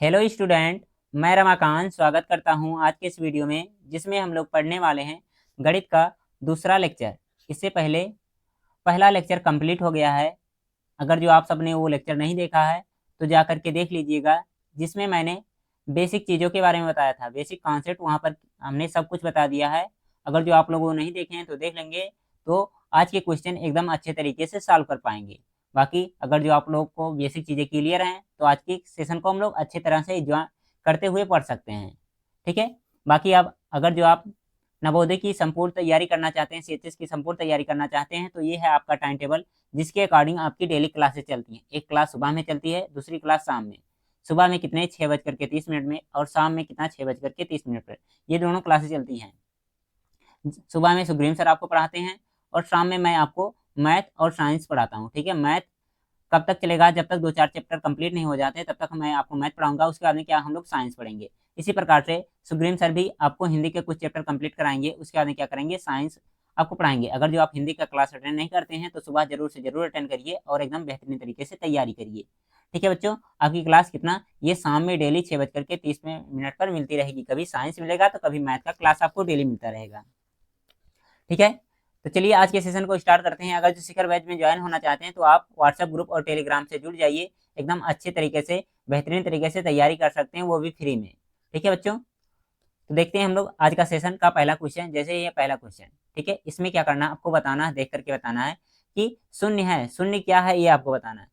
Hello student, मैं रमाकांत स्वागत करता हूं आज के इस वीडियो में, जिसमें हम लोग पढ़ने वाले हैं गणित का दूसरा लेक्चर। इससे पहले पहला लेक्चर कंप्लीट हो गया है। अगर जो आप सबने वो लेक्चर नहीं देखा है तो जा करके देख लीजिएगा, जिसमें मैंने बेसिक चीज़ों के बारे में बताया था। बेसिक कॉन्सेप्ट वहाँ पर हमने सब कुछ बता दिया है। अगर जो आप लोग वो नहीं देखे हैं तो देख लेंगे, तो आज के क्वेश्चन एकदम अच्छे तरीके से सॉल्व कर पाएंगे। बाकी अगर जो आप लोग को बेसिक चीज़ें क्लियर हैं तो आज की सेशन को हम लोग अच्छे तरह से एंजॉय करते हुए पढ़ सकते हैं। ठीक है। बाकी अब अगर जो आप नवोदय की संपूर्ण तैयारी करना चाहते हैं, सीएचएस की संपूर्ण तैयारी करना चाहते हैं, तो ये है आपका टाइम टेबल, जिसके अकॉर्डिंग आपकी डेली क्लासेस चलती हैं। एक क्लास सुबह में चलती है, दूसरी क्लास शाम में। सुबह में कितने 6:30 में, और शाम में कितना 6:30 पर। ये दोनों क्लासेस चलती हैं। सुबह में सुग्रीव सर आपको पढ़ाते हैं और शाम में मैं आपको मैथ और साइंस पढ़ाता हूँ। ठीक है। मैथ कब तक चलेगा? जब तक 2-4 चैप्टर कंप्लीट नहीं हो जाते तब तक मैं आपको मैथ पढ़ाऊंगा। उसके बाद में क्या हम लोग साइंस पढ़ेंगे। इसी प्रकार से सुग्रीव सर भी आपको हिंदी के कुछ चैप्टर कंप्लीट कराएंगे, उसके बाद में क्या करेंगे, साइंस आपको पढ़ाएंगे। अगर जो आप हिंदी का क्लास अटेंड नहीं करते हैं तो सुबह जरूर से जरूर अटेंड करिए और एकदम बेहतरीन तरीके से तैयारी करिए। ठीक है बच्चों। आपकी क्लास कितना, ये शाम में डेली 6:30 पर मिलती रहेगी। कभी साइंस मिलेगा तो कभी मैथ का क्लास आपको डेली मिलता रहेगा। ठीक है। तो चलिए आज के सेशन को स्टार्ट करते हैं। अगर जो शिखर बैच में ज्वाइन होना चाहते हैं तो आप व्हाट्सएप ग्रुप और टेलीग्राम से जुड़ जाइए। एकदम अच्छे तरीके से बेहतरीन तरीके से तैयारी कर सकते हैं, वो भी फ्री में। ठीक है बच्चों। तो देखते हैं हम लोग आज का सेशन का पहला क्वेश्चन। जैसे ये पहला क्वेश्चन, ठीक है, इसमें क्या करना है आपको बताना है, देख करके बताना है कि शून्य है। शून्य क्या है ये आपको बताना है।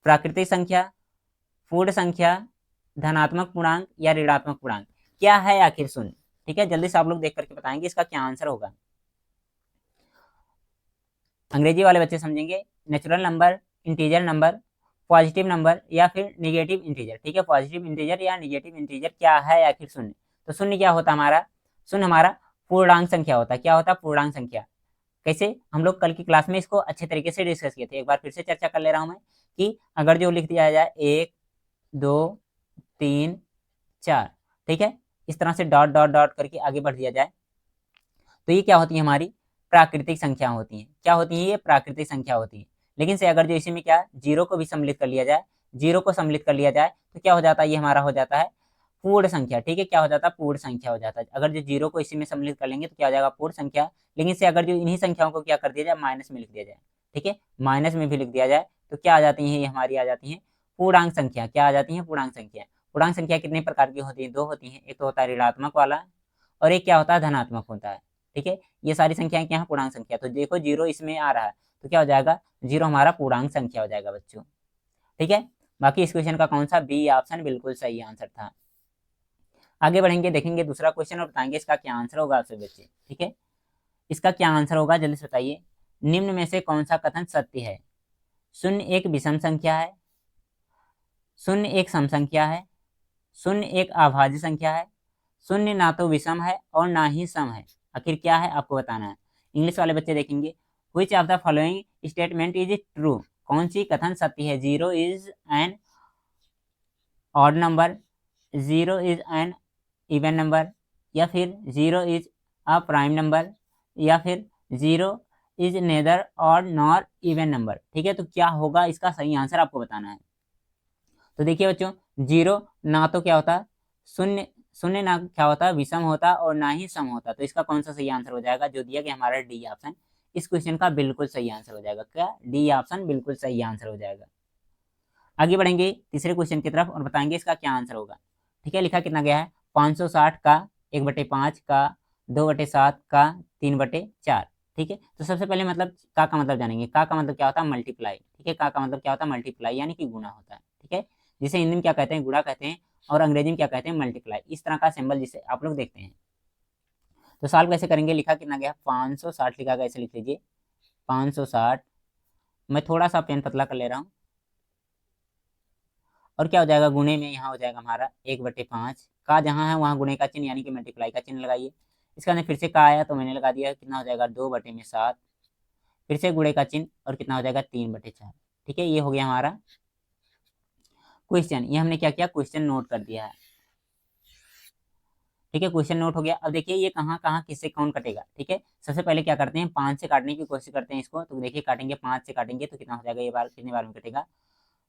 प्राकृतिक संख्या, पूर्ण संख्या, धनात्मक पूर्णांक या ऋणात्मक पूर्णांक, क्या है आखिर शून्य। ठीक है, जल्दी से आप लोग देख करके बताएंगे इसका क्या आंसर होगा। अंग्रेजी वाले बच्चे समझेंगे natural number, integer number, positive number या फिर निगेटिव इंटीजर। ठीक है, पॉजिटिव इंटीजर या निगेटिव इंटीजर क्या है आखिर शून्य। तो शून्य क्या होता है हमारा? शून्य हमारा पूर्णांक संख्या होता है। क्या होता है? पूर्णांक संख्या। कैसे? हम लोग कल की क्लास में इसको अच्छे तरीके से डिस्कस किए थे। एक बार फिर से चर्चा कर ले रहा हूं मैं कि अगर जो लिख दिया जाए 1, 2, 3, 4, ठीक है, इस तरह से डॉट डॉट डॉट करके आगे बढ़ दिया जाए तो ये क्या होती है, हमारी प्राकृतिक संख्या होती है। क्या होती है? ये प्राकृतिक संख्या होती है। लेकिन से अगर जो इसी में क्या जीरो को भी सम्मिलित कर लिया जाए, जीरो को सम्मिलित कर लिया जाए तो क्या हो जाता है, ये हमारा हो जाता है पूर्ण संख्या। ठीक है, क्या हो जाता है? पूर्ण संख्या हो जाता है। अगर जो जीरो को इसी में सम्मिलित कर लेंगे तो क्या हो जाएगा? पूर्ण संख्या। लेकिन से अगर जो इन्हीं संख्याओं को क्या कर दिया जाए, माइनस में लिख दिया जाए, ठीक है, माइनस में भी लिख दिया जाए तो क्या आ जाती है, ये हमारी आ जाती है पूर्णांक संख्या। क्या आ जाती है? पूर्णांक संख्या। पूर्णांक संख्या कितने प्रकार की होती है? दो होती है। एक तो होता है ऋणात्मक वाला और एक क्या होता है? धनात्मक होता है। ठीक है, ये सारी संख्याएं क्या है? पूर्णांक संख्या। तो देखो जीरो इसमें आ रहा है तो क्या हो जाएगा? जीरो हमारा पूर्णांक संख्या हो जाएगा बच्चों। ठीक है। बाकी इस क्वेश्चन का कौन सा बी ऑप्शन बिल्कुल सही आंसर था। आगे बढ़ेंगे, देखेंगे दूसरा क्वेश्चन और बताएंगे इसका क्या आंसर होगा आपसे बच्चे। ठीक है, इसका क्या आंसर होगा जल्दी से बताइए। निम्न में से कौन सा कथन सत्य है? शून्य एक विषम संख्या है, शून्य एक सम संख्या है, शून्य एक अभाज्य संख्या है, शून्य ना तो विषम है और ना ही सम है। आखिर क्या है आपको बताना है। इंग्लिश वाले बच्चे देखेंगे, which of the following statement is true. कौन सी कथन सत्य है? Zero is an odd number, zero is an even number, या फिर zero is a prime number, या फिर zero is nether odd nor even number. ठीक है, तो क्या होगा इसका सही आंसर आपको बताना है। तो देखिए बच्चों, जीरो ना तो क्या होता, शून्य, शून्य ना क्या होता, विषम होता और ना ही सम होता। तो इसका कौन सा सही आंसर हो जाएगा? जो दिया गया हमारा डी ऑप्शन इस क्वेश्चन का बिल्कुल सही आंसर हो जाएगा। क्या? डी ऑप्शन बिल्कुल सही आंसर हो जाएगा। आगे बढ़ेंगे तीसरे क्वेश्चन की तरफ और बताएंगे इसका क्या आंसर होगा। ठीक है, लिखा कितना गया है, 560 का 1/5 का 2/7 का 3/4। ठीक है, तो सबसे पहले मतलब का मतलब जानेंगे। का मतलब क्या होता है? मल्टीप्लाई। ठीक है, का मतलब क्या होता है? मल्टीप्लाई, यानी कि गुणा होता है। ठीक है, जिसे हिंदी में क्या कहते हैं? गुणा कहते हैं, और अंग्रेजी में क्या कहते हैं? मल्टीप्लाई। इस तरह का सिंबल जिसे आप लोग देखते हैं। तो सॉल्व कैसे करेंगे? लिखा कितना गया, 560 लिखा गया, ऐसे लिख लीजिए 560। मैं थोड़ा सा पेन पतला कर ले रहा हूँ। और क्या हो जाएगा? गुणे में यहाँ हो जाएगा हमारा 1/5। का जहाँ है वहाँ गुणे का चिन्ह यानी कि मल्टीप्लाई का चिन्ह लगाइए। इसका अंदर फिर से का आया तो मैंने लगा दिया, कितना हो जाएगा? 2/7। फिर से गुणे का चिन्ह और कितना हो जाएगा? 3/4। ठीक है, ये हो गया हमारा क्वेश्चन। ये हमने क्या किया? क्वेश्चन नोट कर दिया है। ठीक है, क्वेश्चन नोट हो गया। अब देखिए ये कहाँ कहाँ किससे कौन कटेगा। ठीक है, सबसे पहले क्या करते हैं, 5 से काटने की कोशिश करते हैं इसको। तो देखिए काटेंगे, 5 से काटेंगे तो कितना हो जाएगा? ये बार कितने बार में कटेगा?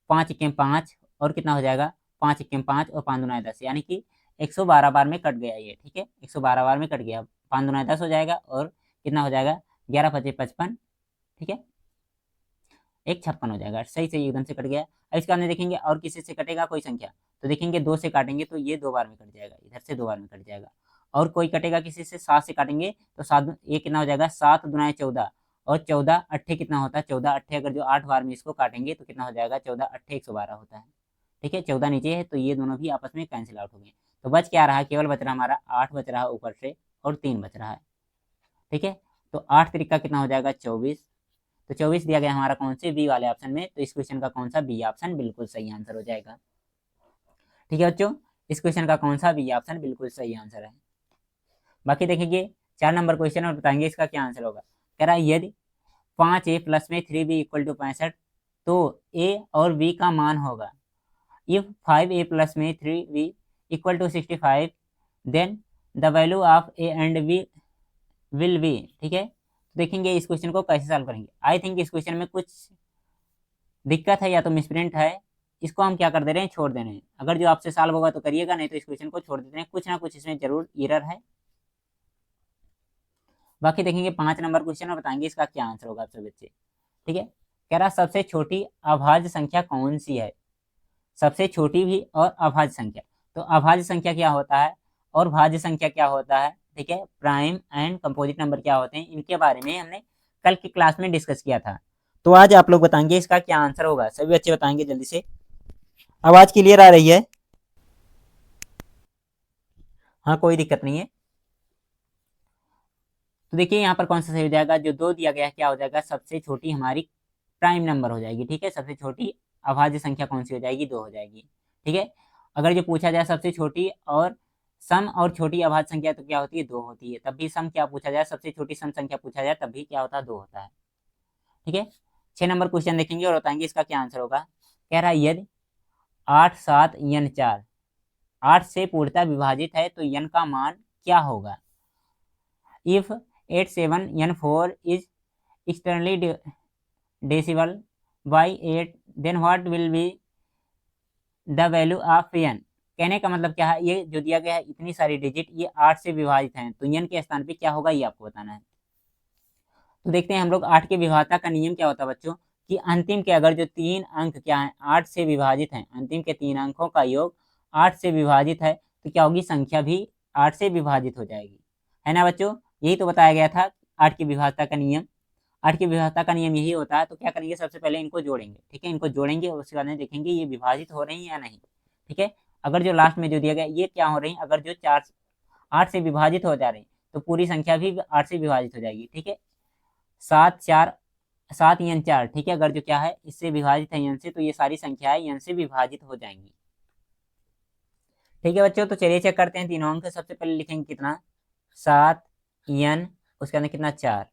5 1 5 और कितना हो जाएगा? 5 1 5 और 5 दूना 10, यानी कि 112 बार में कट गया ये, ठीक है, 112 बार में कट गया। 5 दूना 10 हो जाएगा और कितना हो जाएगा, 11 5 55, ठीक है, 156 हो जाएगा। सही सही एकदम से कट गया। अब इसके बाद में देखेंगे और किसी से कटेगा कोई संख्या, तो देखेंगे 2 से काटेंगे तो ये 2 बार में कट जाएगा, इधर से 2 बार में कट जाएगा। और कोई कटेगा किसी से 7 से काटेंगे तो 7 ये कितना हो जाएगा, 7 दुना 14 और 14 अट्ठे कितना होता है, 14 अट्ठे अगर जो 8 बार में इसको काटेंगे तो कितना हो जाएगा, 14 अट्ठे 112 होता है, ठीक है। 14 नीचे है तो ये दोनों भी आपस में कैंसिल आउट हो गए। तो बच क्या रहा, केवल बच रहा हमारा 8 बच रहा है ऊपर से और 3 बच रहा है, ठीक है। तो 8 तरीका कितना हो जाएगा, 24। तो 24 दिया गया हमारा कौन से, बी वाले ऑप्शन में। तो इस क्वेश्चन का कौन सा, बी ऑप्शन बिल्कुल सही आंसर हो जाएगा, ठीक है बच्चों। इस क्वेश्चन का कौन सा, बी ऑप्शन बिल्कुल सही आंसर है। बाकी देखेंगे 4 नंबर क्वेश्चन और बताएंगे इसका क्या आंसर होगा। कह रहा है यदि 5a प्लस में 3b इक्वल टू 65 तो a और b का मान होगा। इफ 5a प्लस में 3b equal to 65 then the value of a and b will be, ठीक है। तो देखेंगे इस क्वेश्चन को कैसे सॉल्व करेंगे। आई थिंक इस क्वेश्चन में कुछ दिक्कत है या तो मिसप्रिंट है, इसको हम क्या कर दे रहे हैं, छोड़ दे रहे हैं। अगर जो आपसे सॉल्व होगा तो करिएगा, नहीं तो इस क्वेश्चन को छोड़ देते हैं, कुछ ना कुछ इसमें जरूर एरर है। बाकी देखेंगे 5 नंबर क्वेश्चन और बताएंगे इसका क्या आंसर होगा आपसे बच्चे, ठीक है। कह रहा सबसे छोटी अभाज्य संख्या कौन सी है, सबसे छोटी भी और अभाज्य संख्या। तो अभाज्य संख्या क्या होता है और भाज्य संख्या क्या होता है, ठीक है, प्राइम एंड कंपोजिट नंबर क्या होते हैं, इनके बारे में हमने कल की क्लास में डिस्कस किया था। तो आज आप लोग बताएंगे इसका क्या आंसर होगा, सभी बच्चे बताएंगे जल्दी से। आवाज क्लियर आ रही है, हाँ कोई दिक्कत नहीं है। तो देखिए यहाँ पर कौन सा सही हो जाएगा, जो 2 दिया गया है क्या हो जाएगा, सबसे छोटी हमारी प्राइम नंबर हो जाएगी, ठीक है। सबसे छोटी अभाज्य संख्या कौन सी हो जाएगी, 2 हो जाएगी, ठीक है। अगर जो पूछा जाए सबसे छोटी और सम और छोटी अभाज्य संख्या तो क्या होती है, 2 होती है। तब भी सम क्या पूछा जाए, सबसे छोटी सम संख्या पूछा जाए तब भी क्या होता है, 2 होता है, ठीक है। 6 नंबर क्वेश्चन देखेंगे और बताएंगे इसका क्या आंसर होगा। कह रहा है यदि 8 7 n 4 8 से पूर्णतः विभाजित है तो n का मान क्या होगा। If 8 7 n 4 is externally divisible by 8 then what will be the value of n। कहने का मतलब क्या है, ये जो दिया गया है इतनी सारी डिजिट ये 8 से विभाजित हैं तो n के स्थान पे क्या होगा ये आपको बताना है। तो देखते हैं हम लोग 8 के विभाजता का नियम क्या होता है बच्चों, कि अंतिम के अगर जो 3 अंक क्या है 8 से विभाजित हैं, अंतिम के 3 अंकों का योग 8 से विभाजित है तो क्या होगी, संख्या भी 8 से विभाजित हो जाएगी, है ना बच्चों। यही तो बताया गया था 8 की विभाजता का नियम। 8 की विभाजता का नियम यही होता है। तो क्या करेंगे, सबसे पहले इनको जोड़ेंगे, ठीक है, इनको जोड़ेंगे और उसके बाद में देखेंगे ये विभाजित हो रही है या नहीं, ठीक है। अगर जो लास्ट में जो दिया गया ये क्या हो रही है, अगर जो 4 8 से विभाजित हो जा रही तो पूरी संख्या भी 8 से विभाजित हो जाएगी, ठीक है। 7 4 7 n 4, ठीक है, अगर जो क्या है इससे विभाजित है n से तो ये सारी संख्याएं n से विभाजित हो जाएंगी, ठीक है बच्चों। तो चलिए चेक करते हैं तीनों अंक। सबसे पहले लिखेंगे कितना, 7 n, उसके अंदर कितना 4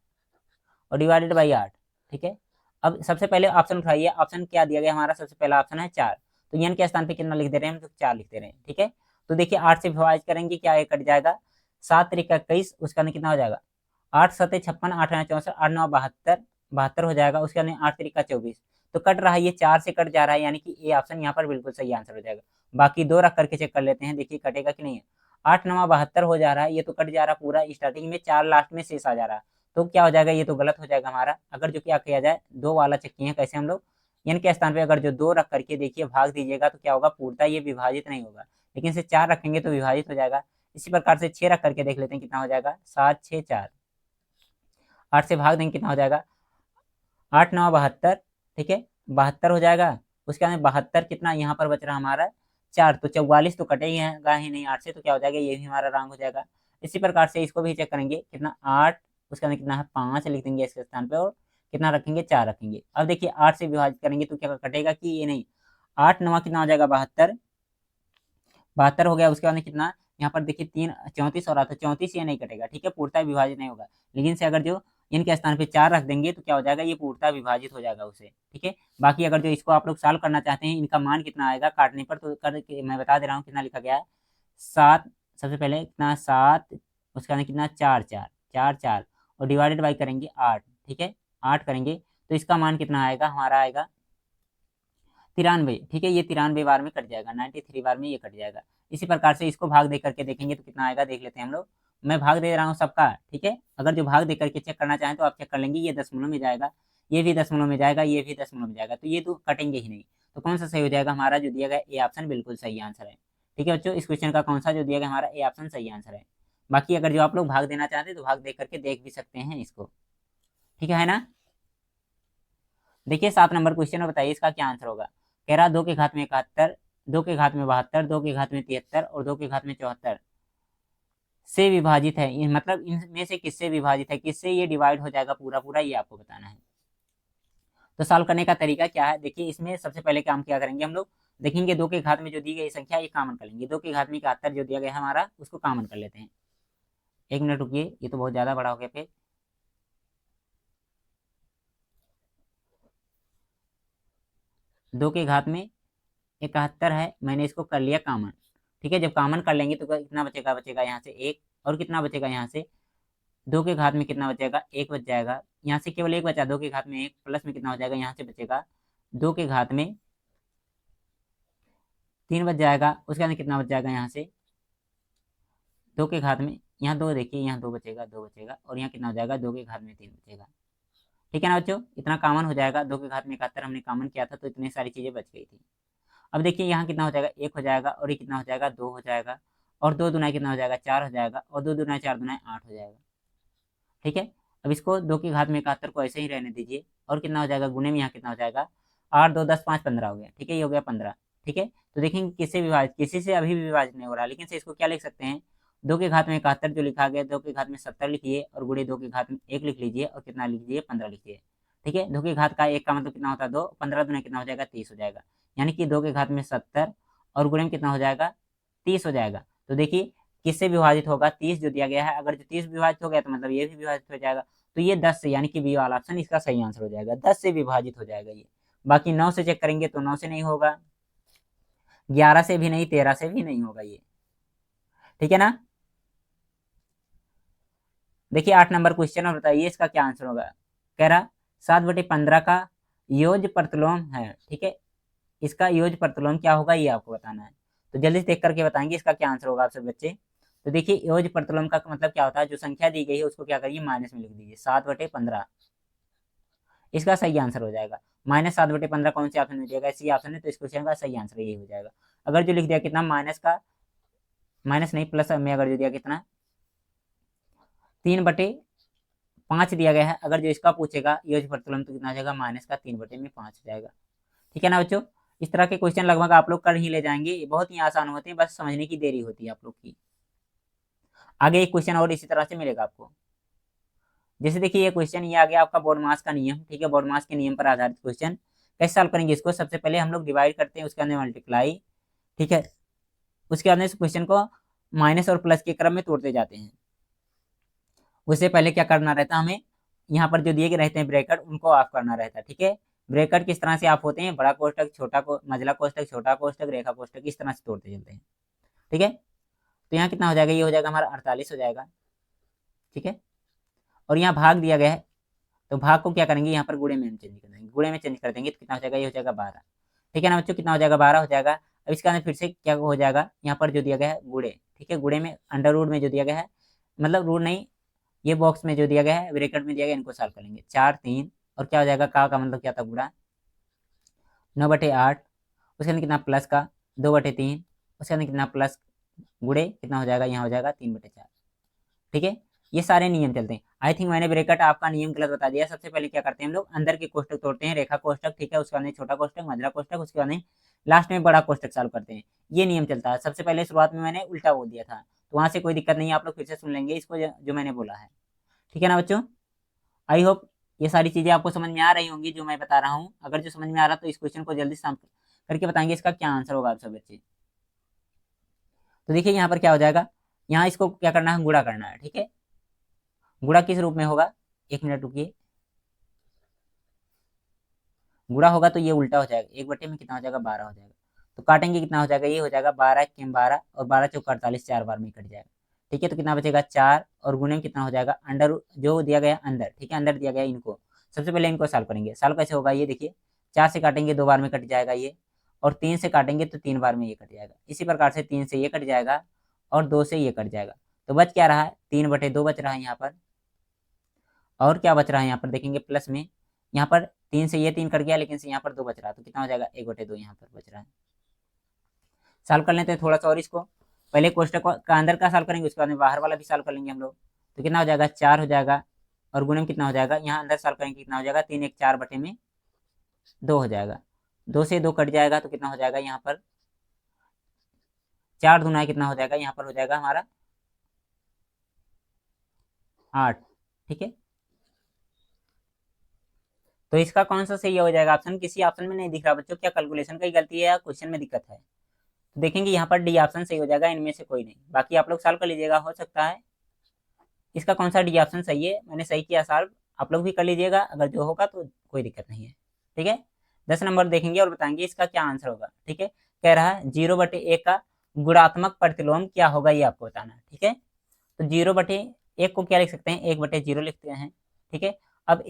और डिवाइडेड बाई 8, ठीक है। अब सबसे पहले ऑप्शन उठाइए, ऑप्शन क्या दिया गया हमारा, सबसे पहला ऑप्शन है 4, तो n के स्थान पे कितना लिख दे रहे हैं हम, तो 4 लिख दे रहे हैं, ठीक है। तो देखिए 8 से विभाजित करेंगे क्या ये कट जाएगा, 7 3 21, उसका अंदर कितना हो जाएगा, 8 7 56, 8 9 64, 8 9 72, 72 हो जाएगा। उसके अंदर 8 3 24, तो कट रहा है ये 4 से कट जा रहा है, यानी कि ए ऑप्शन यहाँ पर बिल्कुल सही आंसर हो जाएगा। बाकी 2 रख करके चेक कर लेते हैं, देखिए कटेगा कि नहीं है। 8 9 72 हो जा रहा है, ये तो कट जा रहा पूरा, स्टार्टिंग में 4 लास्ट में शेष आ जा रहा है, तो क्या हो जाएगा, ये तो गलत हो जाएगा हमारा। अगर जो क्या किया जाए, 2 वाला चेक किए हैं कैसे हम लोग, n के स्थान पे अगर जो 2 रख करके देखिए भाग दीजिएगा तो क्या होगा, पूर्णतः ये विभाजित नहीं होगा, लेकिन इसे 4 रखेंगे तो विभाजित हो जाएगा। इसी प्रकार से 6 रख करके देख लेते हैं कितना हो जाएगा, 7 6 4, 8 से भाग देंगे कितना हो जाएगा, 8 9 72, ठीक है, 72 हो जाएगा। उसके अंदर 72 कितना यहाँ पर बच रहा हमारा 4, तो 44 तो कटेगा ही नहीं 8 से, तो क्या हो जाएगा, ये भी हमारा रॉन्ग हो जाएगा। इसी प्रकार से इसको भी चेक करेंगे कितना 8, उसके अंदर कितना है 5 लिख देंगे इसके स्थान पे और कितना रखेंगे 4 रखेंगे। अब देखिए 8 से विभाजित करेंगे तो क्या कटेगा कि ये नहीं, 8 9 कितना हो जाएगा 72, 72 हो गया। उसके बाद में कितना यहाँ पर देखिए 3 34 हो रहा था, 34 ये नहीं कटेगा, ठीक है, पूर्णतः विभाजित नहीं होगा। लेकिन से अगर जो इनके स्थान पे 4 रख देंगे तो क्या हो जाएगा, ये पूर्णतः विभाजित हो जाएगा उसे, ठीक है। बाकी अगर जो इसको आप लोग सॉल्व करना चाहते हैं, इनका मान कितना आएगा काटने पर, तो करके मैं बता दे रहा हूँ कितना लिखा गया है। 7, सबसे पहले कितना 7, उसके बाद कितना 4 4 4 4 और डिवाइडेड बाई करेंगे 8, ठीक है, 8 करेंगे तो इसका मान कितना आएगा, हमारा आएगा 93, ठीक है, ये 93 बार में कट जाएगा, 93 बार में ये कट जाएगा। इसी प्रकार से इसको भाग दे करके देखेंगे तो कितना आएगा, देख लेते हैं हम लोग। मैं भाग दे रहा हूँ सबका, ठीक है, अगर जो भाग दे करके चेक करना चाहें तो आप चेक कर लेंगे, ये दशमलव में जाएगा, ये भी दशमलव में जाएगा, ये भी दशमलव में जाएगा, तो ये तो कटेंगे ही नहीं। तो कौन सा सही हो जाएगा हमारा, जो दिया गया ए ऑप्शन बिल्कुल सही आंसर है। ठीक है बच्चों, इस क्वेश्चन का कौन सा जो दिया गया हमारा ए ऑप्शन सही आंसर है। बाकी अगर जो आप लोग भाग देना चाहते हैं तो भाग दे करके देख भी सकते हैं इसको, ठीक है ना। देखिए 7 नंबर क्वेश्चन में बताइए इसका क्या आंसर होगा। कह रहा 2 के घात में 71, 2 के घात में 72, 2 के घात में 73 और 2 के घात में 74 से विभाजित है, मतलब इनमें से किससे विभाजित है, किससे ये डिवाइड हो जाएगा पूरा पूरा, ये आपको बताना है। तो सॉल्व करने का तरीका क्या है, देखिए इसमें सबसे पहले काम क्या करेंगे हम लोग, देखेंगे 2 के घात में जो दी गई संख्या ये कॉमन कर लेंगे, 2 के घात में 71 जो दिया गया है हमारा उसको कॉमन कर लेते हैं। एक मिनट रुकिए, ये तो बहुत ज्यादा बड़ा हो गया पेज। 2 के घात में 71 है, मैंने इसको कर लिया कॉमन। ठीक है, जब कॉमन कर लेंगे तो कितना बचेगा, बचेगा यहाँ से एक, और कितना बचेगा यहाँ से 2 के घात में कितना बचेगा, एक बच जाएगा, यहाँ से केवल एक बचा, 2 के घात में एक प्लस में कितना हो जाएगा, यहाँ से बचेगा 2 के घात में 3 बच जाएगा, उसके अंदर कितना बच जाएगा यहाँ से 2 के घात में, यहाँ 2 देखिए, यहाँ 2 बचेगा, 2 बचेगा, और यहाँ कितना हो जाएगा 2 के घात में 3 बचेगा। ठीक है ना बच्चों, इतना कॉमन हो जाएगा, 2 के घात में 71 हमने कॉमन किया था तो इतनी सारी चीजें बच गई थी। अब देखिए यहाँ कितना हो जाएगा, एक हो जाएगा, और ये कितना हो जाएगा, 2 हो जाएगा, और 2 दुना कितना हो जाएगा, 4 हो जाएगा, और 2 दुना 4 दुना 8 हो जाएगा। ठीक है, अब इसको 2 की घात में 71 को ऐसे ही रहने दीजिए, और कितना हो जाएगा गुणे में यहाँ कितना हो जाएगा 8 2 10 5 15 हो गया। ठीक है, ये हो गया 15। ठीक है, तो देखेंगे किससे विभाजित, किसी से अभी भी विभाजित नहीं हो रहा, लेकिन से इसको क्या लिख सकते हैं, 2 के घात में 71 जो लिखा गया, 2 के घात में 70 लिखिए, और गुणे 2 के घात में 1 लिख लीजिए, और कितना लिख लीजिए 15 लिखिए। ठीक है, 2 के घात का 1 का मतलब कितना होता है 2, 15 दुना कितना हो जाएगा 30 हो जाएगा, यानी कि 2 के घात में 70 और गुणे में कितना हो जाएगा 30 हो जाएगा। तो देखिए किससे विभाजित होगा, 30 जो दिया गया है, अगर जो 30 विभाजित हो गया तो मतलब ये भी विभाजित हो जाएगा, तो ये 10 से, यानी कि बी वाला ऑप्शन इसका सही आंसर हो जाएगा, 10 से विभाजित हो जाएगा ये। बाकी 9 से चेक करेंगे तो 9 से नहीं होगा, 11 से भी नहीं, 13 से भी नहीं होगा ये। ठीक है ना। देखिए 8 नंबर क्वेश्चन और बताइए इसका क्या आंसर होगा। कह रहा 7/15 का योज प्रतिलोम है। ठीक है, इसका योज प्रतिलोम क्या होगा ये आपको बताना है, तो जल्दी से देख करके बताएंगे इसका क्या आंसर होगा आप सब बच्चे। तो देखिए योज प्रतिलोम का मतलब क्या होता है, जो संख्या दी गई है उसको क्या करिए माइनस में लिख दीजिए, 7/15 इसका सही आंसर हो जाएगा। -7/15 कौन से ऑप्शन में दिया गया, सी ऑप्शन है, तो इस क्वेश्चन का सही आंसर ये हो जाएगा। अगर जो लिख दिया कितना माइनस का, माइनस नहीं प्लस में अगर जो दिया कितना 3/5 दिया गया है, अगर जो इसका पूछेगा योज प्रतिलोम तो कितना हो जाएगा -3/5 हो जाएगा। ठीक है ना बच्चों, इस तरह के क्वेश्चन लगभग आप लोग कर ही ले जाएंगे, ये बहुत ही आसान होते हैं, बस समझने की देरी होती है आप लोग की। आगे एक क्वेश्चन और इसी तरह से मिलेगा आपको। जैसे देखिए ये क्वेश्चन, ये आ गया आपका बोर्ड मास का नियम। ठीक है, बोर्ड मास के नियम पर आधारित क्वेश्चन। कैसे सॉल्व करेंगे इसको, सबसे पहले हम लोग डिवाइड करते हैं, उसके अंदर मल्टीप्लाई। ठीक है, उसके बाद इस क्वेश्चन को माइनस और प्लस के क्रम में तोड़ते जाते हैं। उससे पहले क्या करना रहता है हमें, यहाँ पर जो दिए गए रहते हैं ब्रैकेट उनको ऑफ करना रहता है। ठीक है, ब्रैकेट किस तरह से ऑफ होते हैं, बड़ा कोष्टक छोटा को मझला कोष्टक छोटा कोष्टक रेखा कोष्टक, इस तरह से तोड़ते चलते हैं। ठीक है, तो यहाँ कितना हो जाएगा, ये हो जाएगा हमारा 48 हो जाएगा। ठीक है, और यहाँ भाग दिया गया है, तो भाग को क्या करेंगे यहाँ पर गुणे में हम चेंज कर देंगे, गुणे में चेंज कर देंगे तो कितना हो जाएगा, ये हो जाएगा 12। ठीक है ना बच्चों, कितना हो जाएगा 12 हो जाएगा। अब इसके अंदर फिर से क्या हो जाएगा, यहाँ पर जो दिया गया है गुणे। ठीक है, गुणे में अंडर रूट में जो दिया गया है, मतलब रूट नहीं, ये बॉक्स में जो दिया गया है ब्रैकेट में दिया गया, इनको सॉल्व करेंगे 4 3, और क्या हो जाएगा का मतलब क्या था गुणा 9/8, उसके अंदर कितना प्लस का 2/3, उसके अंदर कितना प्लस गुणे कितना हो जाएगा, यहाँ हो जाएगा 3/4। ठीक है, ये सारे नियम चलते हैं। आई थिंक मैंने ब्रैकेट आपका नियम गलत बता दिया। सबसे पहले क्या करते हैं हम लोग, अंदर के कोष्टक तोड़ते हैं, रेखा कोष्टक, ठीक है, उसके बाद में छोटा कोष्टक मझला कोष्टक, उसके बाद में लास्ट में बड़ा कोष्टक चालू करते हैं। ये नियम चलता है। सबसे पहले शुरुआत में मैंने उल्टा बोल दिया था, तो वहां से कोई दिक्कत नहीं है, आप लोग फिर से सुन लेंगे इसको जो मैंने बोला है। ठीक है ना बच्चों, आई होप ये सारी चीजें आपको समझ में आ रही होंगी जो मैं बता रहा हूँ। अगर जो समझ में आ रहा तो इस क्वेश्चन को जल्दी से करके बताएंगे इसका क्या आंसर होगा आप सब बच्चे। तो देखिए यहाँ पर क्या हो जाएगा, यहाँ इसको क्या करना है, गुणा करना है। ठीक है, गुणा किस रूप में होगा, एक मिनट रुकिए, गुणा होगा तो ये उल्टा हो जाएगा, 1/में कितना हो जाएगा 12 हो जाएगा, तो काटेंगे कितना हो जाएगा, ये हो जाएगा 12 के 12, और 12 चौक 48, 4 बार में कट जाएगा। ठीक है, तो कितना बचेगा 4, और गुणे में कितना हो जाएगा अंडर जो दिया गया अंदर। ठीक है, अंदर दिया गया इनको, सबसे पहले इनको सॉल्व करेंगे। सॉल्व कैसे होगा, ये देखिए 4 से काटेंगे 2 बार में कट जाएगा ये, और 3 से काटेंगे तो 3 बार में ये कट जाएगा। इसी प्रकार से 3 से ये कट जाएगा और 2 से ये कट जाएगा। तो बच क्या रहा है, 3/2 बच रहा है यहाँ पर। और क्या बच रहा है यहाँ पर देखेंगे प्लस में, यहाँ पर 3 से ये 3 कट गया, लेकिन से यहाँ पर 2 बच रहा है, तो कितना हो जाएगा 1/2 यहाँ पर बच रहा है। सॉल्व कर लेते हैं थोड़ा सा और इसको। पहले कोष्टक का अंदर का सॉल्व करेंगे, उसके बाद में बाहर वाला भी सॉल्व कर लेंगे हम लोग। तो कितना हो जाएगा 4 हो जाएगा, और गुणन कितना हो जाएगा, यहाँ अंदर सॉल्व करेंगे कितना हो जाएगा 3 1 4/2 हो जाएगा। 2 से 2 कट जाएगा तो कितना हो जाएगा यहाँ पर 4 दूना है, कितना हो जाएगा यहाँ पर हो जाएगा हमारा 8। ठीक है, तो इसका कौन सा सही हो जाएगा ऑप्शन, किसी ऑप्शन में नहीं दिख रहा बच्चों, क्या कैलकुलेशन का ही गलती है या क्वेश्चन में दिक्कत है। तो देखेंगे यहाँ पर डी ऑप्शन सही हो जाएगा, इनमें से कोई नहीं। बाकी आप लोग सॉल्व कर लीजिएगा, हो सकता है इसका कौन सा डी ऑप्शन सही है। मैंने सही किया सॉल्व, आप लोग भी कर लीजिएगा, अगर जो होगा तो कोई दिक्कत नहीं है। ठीक है, 10 नंबर देखेंगे और बताएंगे इसका क्या आंसर होगा। ठीक है, कह रहा है 0/1 का गुणात्मक प्रतिलोम क्या होगा, ये आपको बताना है। ठीक है, तो 0/1 को क्या लिख सकते हैं, 1/0 लिखते हैं। ठीक है, अब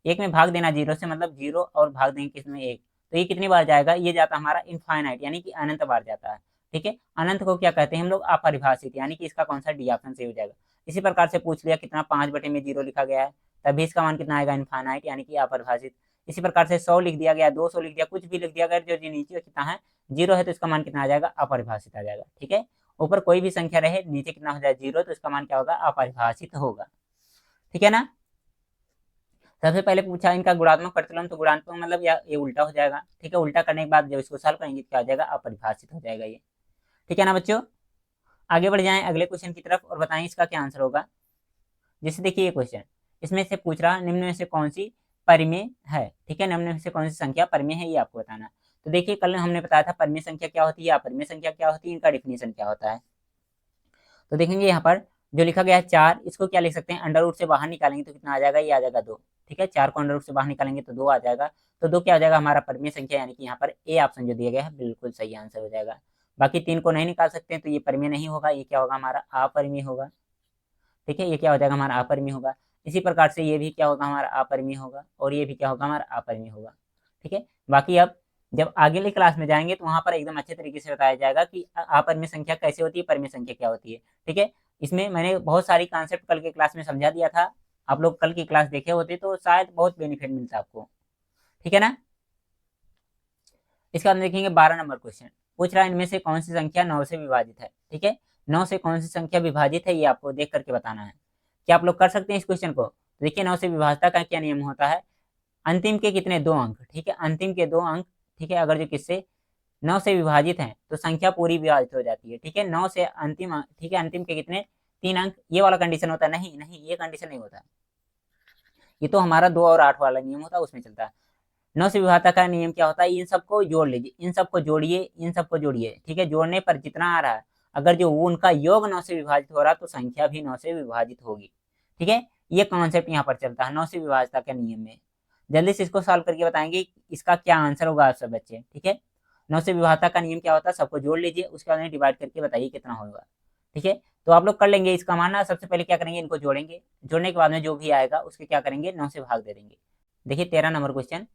1 में भाग देना 0 से, मतलब 0 और भाग देंगे किसमें 1, तो ये कितनी बार जाएगा, ये जाता हमारा इनफाइनाइट यानी कि अनंत बार जाता है। ठीक है, अनंत को क्या कहते हैं हम लोग, अपरिभाषित, यानी कि इसका कौन सा डी ऑप्शन सही हो जाएगा। इसी प्रकार से पूछ लिया कितना 5/0 लिखा गया है, तभी इसका मान कितना आएगा, इनफाइनाइट यानी कि अपरिभाषित। इसी प्रकार से 100 लिख दिया गया, 200 लिख दिया, कुछ भी लिख दिया, अगर जो नीचे कितना है 0 है तो इसका मान कितना आ जाएगा, अपरिभाषित आ जाएगा। ठीक है, ऊपर कोई भी संख्या रहे, नीचे कितना हो जाए 0, तो इसका मान क्या होगा, अपरिभाषित होगा। ठीक है ना। सबसे पहले पूछा इनका गुणात्मक प्रतिलोम, तो गुणात्मक मतलब ये उल्टा हो जाएगा। ठीक है, उल्टा करने के बाद जब इसको सॉल्व करेंगे क्या हो जाएगा, अपरिभाषित हो जाएगा ये। ठीक है ना बच्चों, आगे बढ़ जाएं अगले क्वेश्चन की तरफ और बताएं इसका क्या आंसर होगा। जैसे देखिए ये क्वेश्चन, इसमें से पूछ रहा निम्न में से कौन सी परिमेय है। ठीक है, निम्न में से कौन सी संख्या परिमेय है, ये आपको बताना। तो देखिए कल हमने बताया था परिमेय संख्या क्या होती है, अपरिमेय संख्या क्या होती है, इनका डिफिनेशन क्या होता है। तो देखेंगे यहाँ पर जो लिखा गया है 4, इसको क्या लिख सकते हैं, अंडर रूट से बाहर निकालेंगे तो कितना आ जाएगा, ये आ जाएगा 2। ठीक है, 4 को अंडर रूट से बाहर निकालेंगे तो 2 आ जाएगा, तो 2 क्या हो जाएगा हमारा परिमेय संख्या, यानी कि यहाँ पर ए ऑप्शन जो दिया गया है बिल्कुल सही आंसर हो जाएगा। बाकी 3 को नहीं निकाल सकते हैं तो ये परिमेय नहीं होगा, ये क्या होगा हमारा अपरिमेय होगा। ठीक है, ये क्या हो जाएगा हमारा अपरिमेय होगा। इसी प्रकार से ये भी क्या होगा हमारा अपरिमेय होगा, और ये भी क्या होगा हमारा अपरिमेय होगा। ठीक है, बाकी अब जब आगे वाली क्लास में जाएंगे तो वहां पर एकदम अच्छे तरीके से बताया जाएगा कि अपरिमेय संख्या कैसे होती है, परिमेय संख्या क्या होती है। ठीक है, इसमें मैंने बहुत सारी कॉन्सेप्ट कल के क्लास में समझा दिया था, आप लोग कल की क्लास देखे होते तो शायद बहुत बेनिफिट मिलता आपको। ठीक है ना। इसके बाद देखेंगे 12 नंबर क्वेश्चन, पूछ रहा है इनमें से कौन सी संख्या 9 से विभाजित है। ठीक है, 9 से कौन सी संख्या विभाजित है, ये आपको देख करके बताना है। क्या आप लोग कर सकते हैं इस क्वेश्चन को। देखिए 9 से विभाजता का क्या नियम होता है, अंतिम के कितने 2 अंक। ठीक है, अंतिम के 2 अंक। ठीक है, अगर जो किससे 9 से विभाजित हैं तो संख्या पूरी विभाजित हो जाती है। ठीक है, 9 से अंतिम, ठीक है, अंतिम के कितने 3 अंक, ये वाला कंडीशन होता है, नहीं नहीं ये कंडीशन नहीं होता, ये तो हमारा 2 और 8 वाला नियम होता है, उसमें चलता है। 9 से विभाजता का नियम क्या होता है, इन सबको जोड़ लीजिए, इन सबको जोड़िए, इन सबको जोड़िए। ठीक है, जोड़ने पर जितना आ रहा है, अगर जो उनका योग 9 से विभाजित हो रहा है तो संख्या भी 9 से विभाजित होगी। ठीक है, ये कॉन्सेप्ट यहाँ पर चलता है 9 से विभाजता के नियम में। जल्दी से इसको सॉल्व करके बताएंगे इसका क्या आंसर होगा आप सब बच्चे। ठीक है, 9 से विभाजता का नियम क्या होता है, सबको जोड़ लीजिए, उसके बाद में डिवाइड करके बताइए कितना होगा। ठीक है, तो आप लोग कर लेंगे इसका मानना। सबसे पहले क्या करेंगे, इनको जोड़ेंगे, जोड़ने के बाद में जो भी आएगा उसके क्या करेंगे 9 से भाग दे देंगे। देखिए 13 नंबर क्वेश्चन,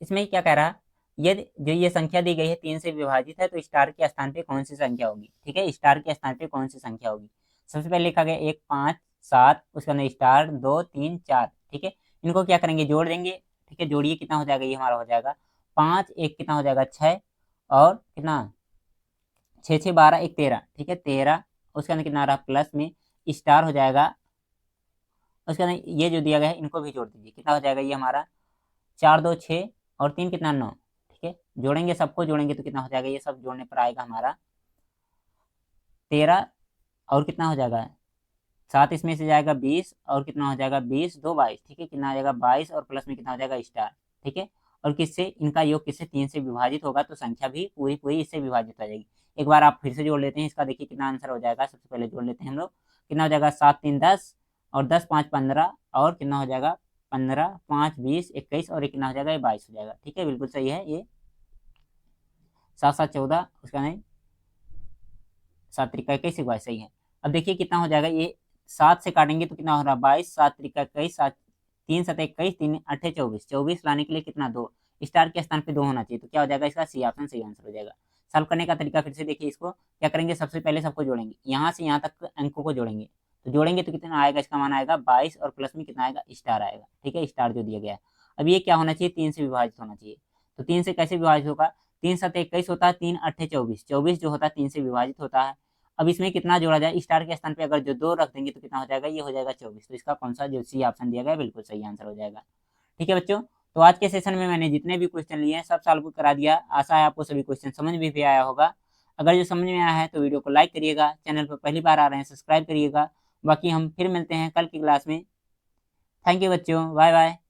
इसमें क्या कह रहा है, यदि जो ये संख्या दी गई है 3 से विभाजित है तो स्टार के स्थान पे कौन सी संख्या होगी। ठीक है, स्टार के स्थान पे कौन सी संख्या होगी। सबसे पहले लिखा गया 1 5 7, उसके अंदर स्टार 2 3 4। ठीक है, इनको क्या करेंगे जोड़ देंगे। ठीक है, जोड़िए कितना हो जाएगा, ये हमारा हो जाएगा 5 1 कितना हो जाएगा 6, और कितना 6 6 12 1 13। ठीक है, 13, उसके अंदर कितना आ रहा प्लस में स्टार हो जाएगा, उसके अंदर ये जो दिया गया है इनको भी जोड़ दीजिए, कितना हो जाएगा ये हमारा 4 2 6 और 3 कितना 9। ठीक है, जोड़ेंगे, सबको जोड़ेंगे तो कितना हो जाएगा, ये सब जोड़ने पर आएगा हमारा 13, और कितना हो जाएगा 7, इसमें से जाएगा 20, और कितना हो जाएगा 20 2 22। ठीक है, कितना आ जाएगा 22, और प्लस में कितना हो जाएगा स्टार। ठीक है, और किससे, इनका योग किससे 3 से विभाजित होगा तो संख्या भी पूरी पूरी इससे विभाजित हो जाएगी। एक बार आप फिर से जोड़ लेते हैं इसका, देखिए कितना आंसर हो जाएगा। सबसे पहले जोड़ लेते हैं हम लोग, कितना हो जाएगा 7 3 10, और 10 5 15, और कितना हो जाएगा 15 5 20 21, और ये कितना हो जाएगा ये 22 हो जाएगा। ठीक है, बिल्कुल सही है ये, 7 7 14, उसका नहीं 7 त्रिका 21 22 सही है। अब देखिए कितना हो जाएगा, ये 7 से काटेंगे तो कितना हो रहा है 22, 7 त्रिका 21, 7 3 7 21, 3 8 24, 24 लाने के लिए कितना 2, स्टार के स्थान पे 2 होना चाहिए, तो क्या हो जाएगा इसका सी ऑप्शन सही आंसर हो जाएगा। सॉल्व करने का तरीका फिर से देखिए, इसको क्या करेंगे, सबसे पहले सबको जोड़ेंगे, यहाँ से यहाँ तक अंकों को जोड़ेंगे, तो जोड़ेंगे तो कितना आएगा, इसका मान आएगा 22 और प्लस में कितना आएगा, स्टार आएगा। ठीक है, स्टार जो दिया गया है। अब ये क्या होना चाहिए, 3 से विभाजित होना चाहिए। तो 3 से कैसे विभाजित होगा, 3 7 21 होता है, 3 8 24, 24 जो होता है 3 से विभाजित होता है। अब इसमें कितना जोड़ा जाए, स्टार के स्थान पे अगर जो 2 रख देंगे तो कितना हो जाएगा, ये हो जाएगा 24। तो इसका कौन सा जो सी ऑप्शन दिया गया है बिल्कुल सही आंसर हो जाएगा। ठीक है बच्चों, तो आज के सेशन में मैंने जितने भी क्वेश्चन लिए हैं सब सॉल्व करा दिया। आशा है आपको सभी क्वेश्चन समझ में भी आया होगा। अगर जो समझ में आया है तो वीडियो को लाइक करिएगा, चैनल पर पहली बार आ रहे हैं सब्सक्राइब करिएगा। बाकी हम फिर मिलते हैं कल की क्लास में। थैंक यू बच्चों, बाय बाय।